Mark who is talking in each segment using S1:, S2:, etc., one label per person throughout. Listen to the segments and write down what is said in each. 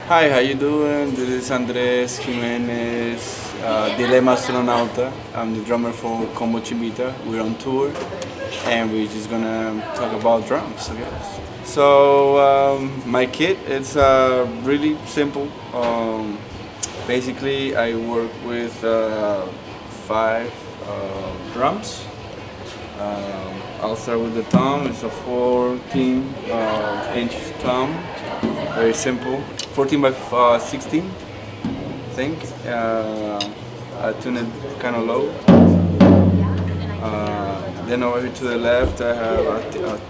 S1: Hi, how you doing? This is Andres Jimenez, Dilemastronauta. I'm the drummer for Combo Chimbita. We're on tour, and we're just gonna talk about drums, I guess. So my kit, it's really simple. Basically, I work with five drums. I'll start with the tom. It's a 14-inch tom, very simple. 14 by 16, I think. I tune it kind of low. Then over here to the left, I have a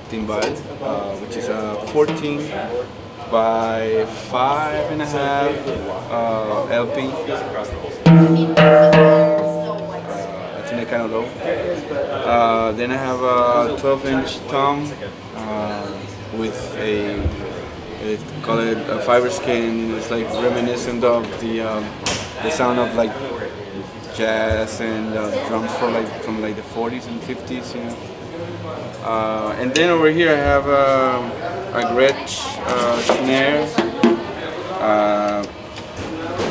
S1: timbal, which is a 14 by 5.5 LP. I tune it kind of low. Then I have a 12-inch tom with a, they call it a fiber skin. It's like reminiscent of the sound of like jazz and drums from like the 40s and 50s, you know. And then over here I have a Gretsch snare.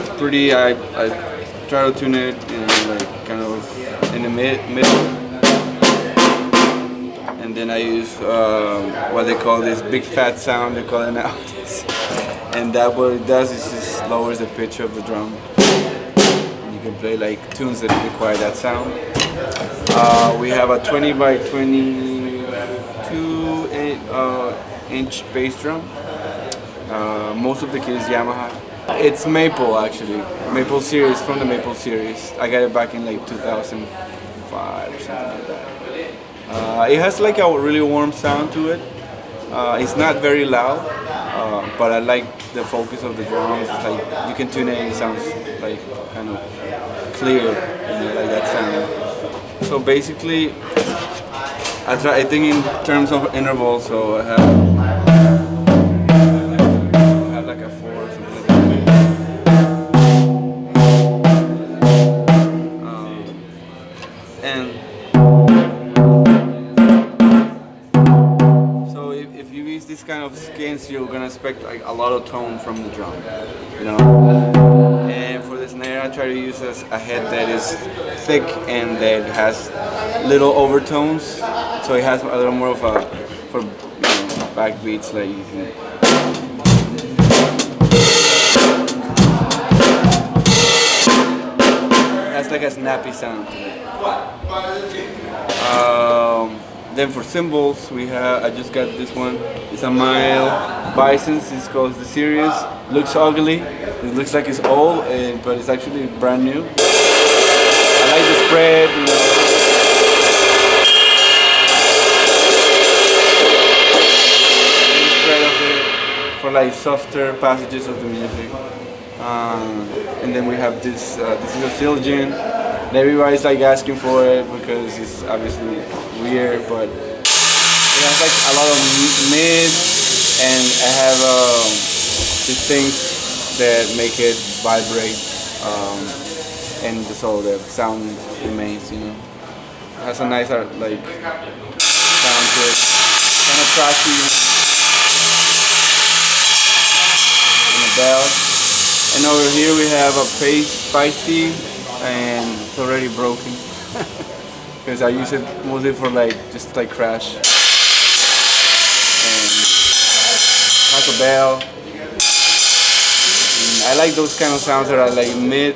S1: It's pretty. I try to tune it, you know, like kind of in the middle. And then I use what they call this big fat sound, they call it nowadays. And that what it does is just lowers the pitch of the drum. And you can play like tunes that require that sound. We have a 20 by 22-inch bass drum. Most of the kit is Yamaha. It's Maple actually, Maple series, from the Maple series. I got it back in like 2005 or something like that. It has like a really warm sound to it. It's not very loud, but I like the focus of the drums. It's like you can tune it, it sounds like kind of clear, you know, like that sound. So basically, I think in terms of intervals, so I have like a 4 or something like that. And if you use this kind of skins, you're gonna expect like a lot of tone from the drum, you know. And for the snare, I try to use a head that is thick and that has little overtones, so it has a little more of a for backbeats, like you can. It has like a snappy sound to it. Then for cymbals, we have, I just got this one. It's a Ahomale Bison's. It's called the series. Looks ugly. It looks like it's old, but it's actually brand new. I like the spread, you know. The spread of it for like softer passages of the music. And then we have this. This is a Zildjian. Everybody's like asking for it because it's obviously weird, but it has like a lot of mids, and I have these things that make it vibrate, and so the sound remains, you know. It has a nice like sound to it, kind of trashy, and a bell. And over here we have a spicy, and it's already broken because I use it mostly for like just like crash. And has a bell. And I like those kind of sounds that are like mid,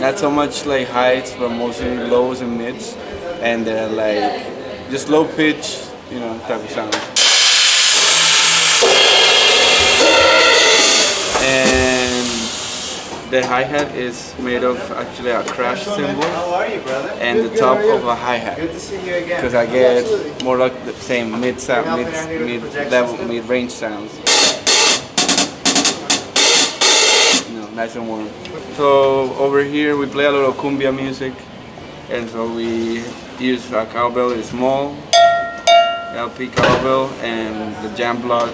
S1: not so much like heights, but mostly lows and mids, and they're like just low pitch, you know, type of sound. And the hi-hat is made of actually a crash cymbal and the top of a hi-hat. Good to see you again. Because I get more like the same mid-sound, mid-level, mid-range sounds. You know, nice and warm. So over here we play a lot of cumbia music, and so we use a cowbell, it's small, LP cowbell, and the jam block,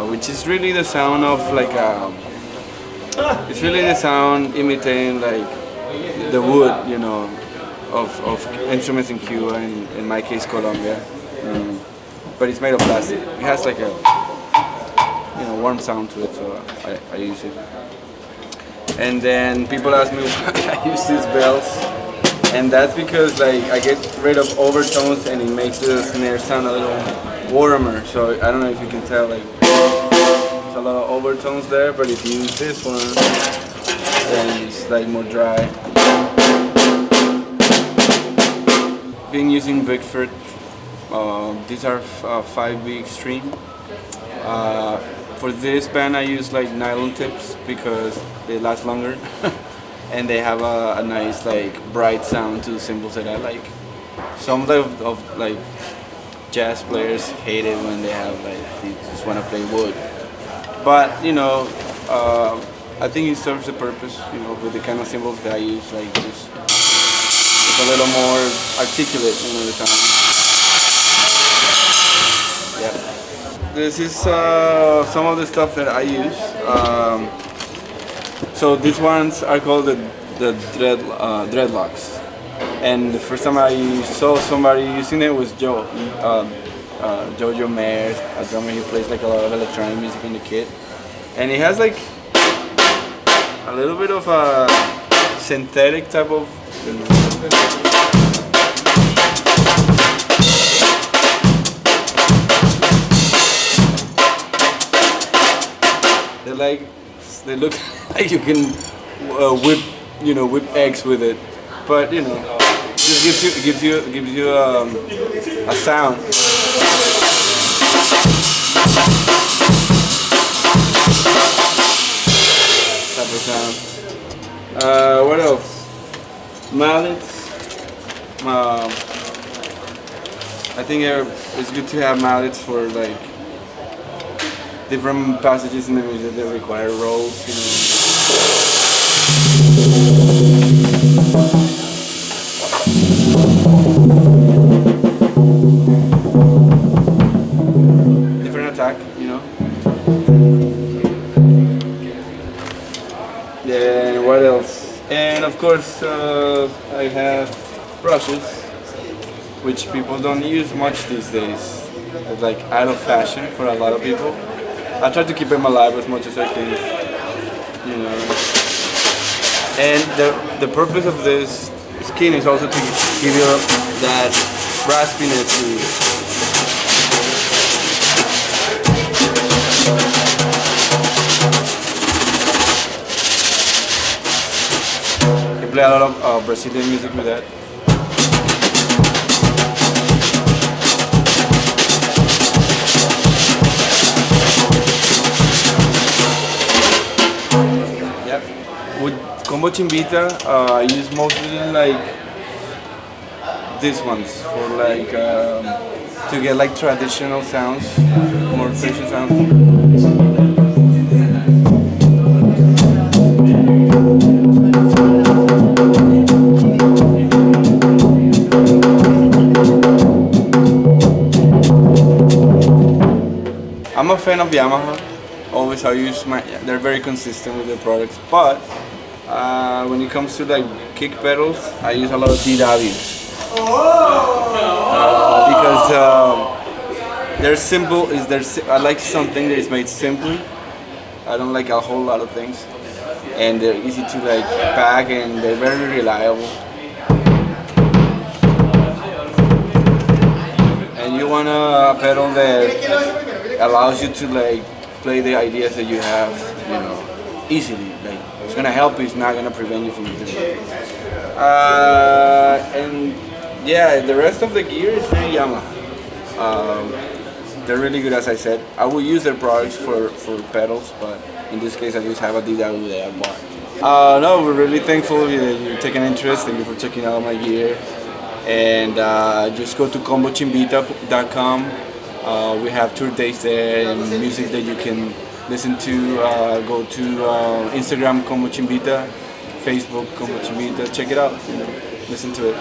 S1: which is really the sound of like a. It's really the sound imitating like the wood, you know, of instruments in Cuba, and in my case Colombia. But it's made of plastic. It has like a warm sound to it, so I use it. And then people ask me why I use these bells, and that's because like I get rid of overtones and it makes the snare sound a little warmer. So I don't know if you can tell, like there's a lot of overtones there, but if you use this one, then it's like more dry. Been using Bickford. These are 5B Extreme. For this band I use like nylon tips because they last longer and they have a nice like bright sound to the cymbals that I like. Some of like jazz players hate it when they have like they just want to play wood, but I think it serves the purpose, with the kind of cymbals that I use, like just it's a little more articulate the time. Yeah. This is some of the stuff that I use. So these ones are called the dreadlocks. And the first time I saw somebody using it was Jojo Mayer, a drummer. He plays like a lot of electronic music in the kit. And he has like a little bit of a synthetic type of. They look like you can whip eggs with it, but it just gives you a sound. Type of sound. What else? Mallets. I think it's good to have mallets for like different passages in the music that require rolls, Different attack, Then what else? And of course, I have brushes, which people don't use much these days. It's like out of fashion for a lot of people. I try to keep them alive as much as I can, And the purpose of this skin is also to give you that raspiness to you. I play a lot of Brazilian music with that. With Combo Chimbita, I use mostly like these ones for like to get like traditional sounds, more traditional sounds. I'm a fan of Yamaha. Always they're very consistent with their products, but when it comes to like kick pedals, I use a lot of DW because they're simple. I like something that is made simply. I don't like a whole lot of things, and they're easy to like pack and they're very reliable. And you want a pedal that allows you to like play the ideas that you have, easily. Like it's gonna help you, it's not gonna prevent you from doing it. And yeah, the rest of the gear is very Yamaha. They're really good, as I said. I will use their products for pedals, but in this case I just have a DW that I bought. No, we're really thankful you're taking interest. Thank you for checking out my gear. And just go to combochimbita.com. We have tour dates there and music that you can listen to. Go to Instagram Combo Chimbita, Facebook Combo Chimbita. Check it out. Listen to it.